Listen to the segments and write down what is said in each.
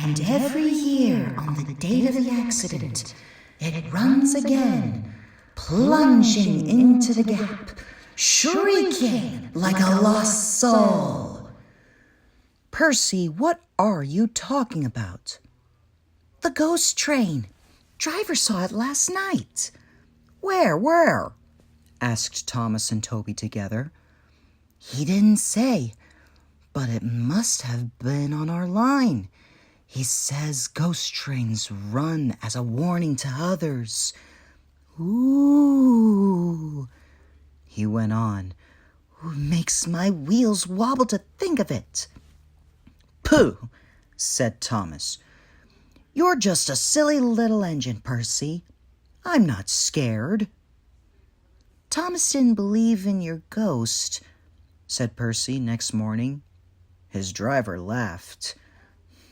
And every year on the date of the accident, it runs again, plunging into the gap, shrieking like a lost soul. Percy, what are you talking about? The ghost train. Driver saw it last night. Where? Asked Thomas and Toby together. He didn't say, but it must have been on our line. He says ghost trains run as a warning to others. Ooh, he went on. Makes my wheels wobble to think of it. Pooh, said Thomas. You're just a silly little engine, Percy. I'm not scared. Thomas didn't believe in your ghost, said Percy next morning. His driver laughed.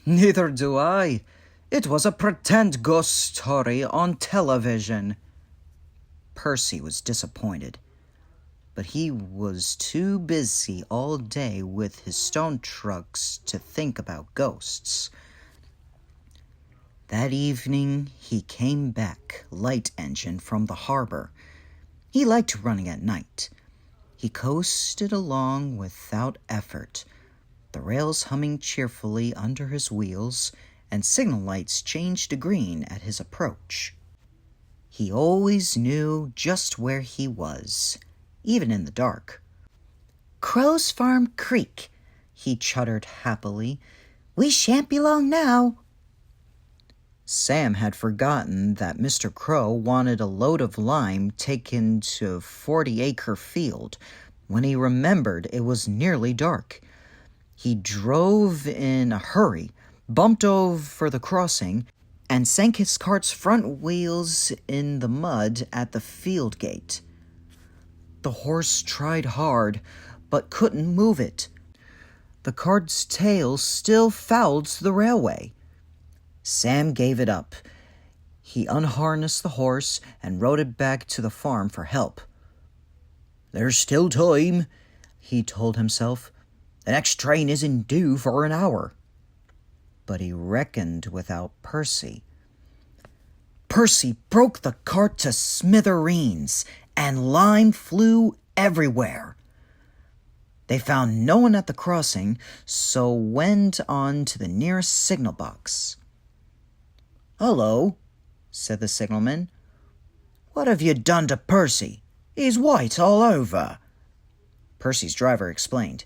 Neither do I. It was a pretend ghost story on television. Percy was disappointed, but he was too busy all day with his stone trucks to think about ghosts. That evening he came back light engine from the harbor. He liked running at night. He coasted along without effort, the rails humming cheerfully under his wheels, and signal lights changed to green at his approach. He always knew just where he was, even in the dark. Crow's Farm Creek, he chuttered happily. We shan't be long now. Sam had forgotten that Mr. Crow wanted a load of lime taken to a 40-acre field when he remembered it was nearly dark. He drove in a hurry, bumped over the crossing, and sank his cart's front wheels in the mud at the field gate. The horse tried hard, but couldn't move it. The cart's tail still fouled the railway. Sam gave it up. He unharnessed the horse and rode it back to the farm for help. There's still time, he told himself. The next train isn't due for an hour. But he reckoned without Percy. Percy broke the cart to smithereens, and lime flew everywhere. They found no one at the crossing, so went on to the nearest signal box. "Hello," said the signalman. "What have you done to Percy? He's white all over." Percy's driver explained.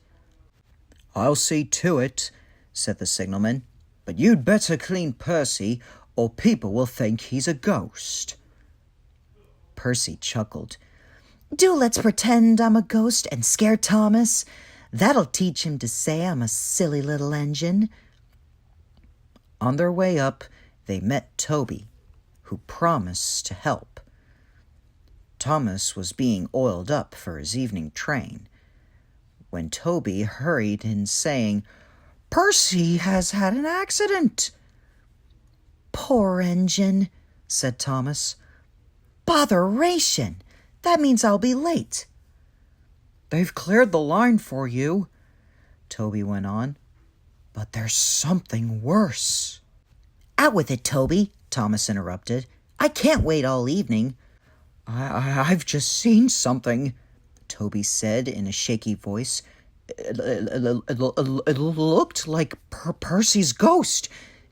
"I'll see to it," said the signalman. "But you'd better clean Percy, or people will think he's a ghost." Percy chuckled. Do let's pretend I'm a ghost and scare Thomas. That'll teach him to say I'm a silly little engine. On their way up, they met Toby, who promised to help. Thomas was being oiled up for his evening train, when Toby hurried in saying, "Percy has had an accident." Poor engine, said Thomas. Botheration! That means I'll be late. "They've cleared the line for you," Toby went on. "But there's something worse." Out with it, Toby, Thomas interrupted. I can't wait all evening. I've just seen something, Toby said in a shaky voice. It looked like Percy's ghost.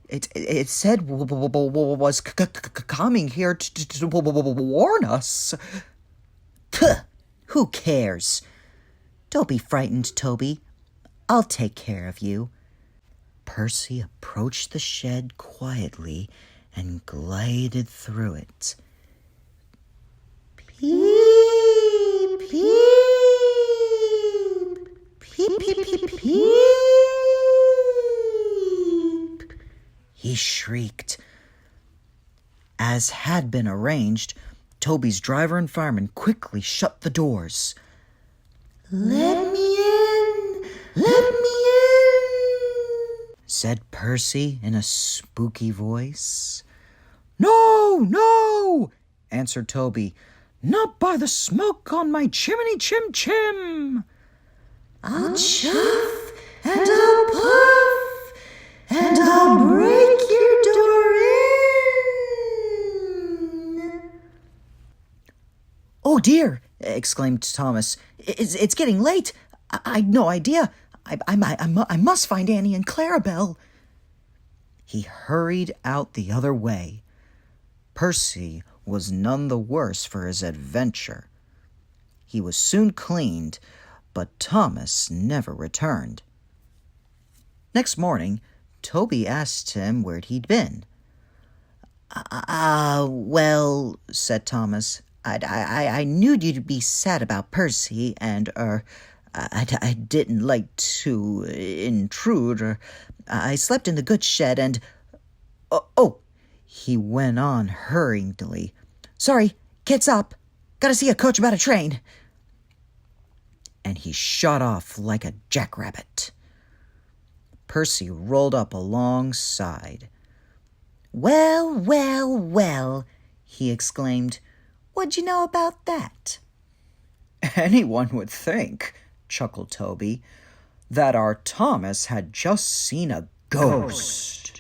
It said was coming here to warn us. Puh! Who cares? Don't be frightened, Toby. I'll take care of you. Percy approached the shed quietly and glided through it. Peep, peep, peep, peep, peep, peep. He shrieked. As had been arranged, Toby's driver and fireman quickly shut the doors. Let me in! Let me in! Said Percy in a spooky voice. No! Answered Toby. Not by the smoke on my chimney chim! I'll chuff and I'll puff and I'll break dear, exclaimed Thomas. It's getting late. I'd no idea. I must find Annie and Clarabelle. He hurried out the other way. Percy was none the worse for his adventure. He was soon cleaned, but Thomas never returned. Next morning, Toby asked him where he'd been. Well, said Thomas, I knew you'd be sad about Percy, and, I didn't like to intrude, I slept in the goods shed, and, he went on hurriedly. Sorry, can't stop. Gotta see a coach about a train. And he shot off like a jackrabbit. Percy rolled up alongside. Well, well, well, he exclaimed. What'd you know about that? Anyone would think, chuckled Toby, that our Thomas had just seen a ghost.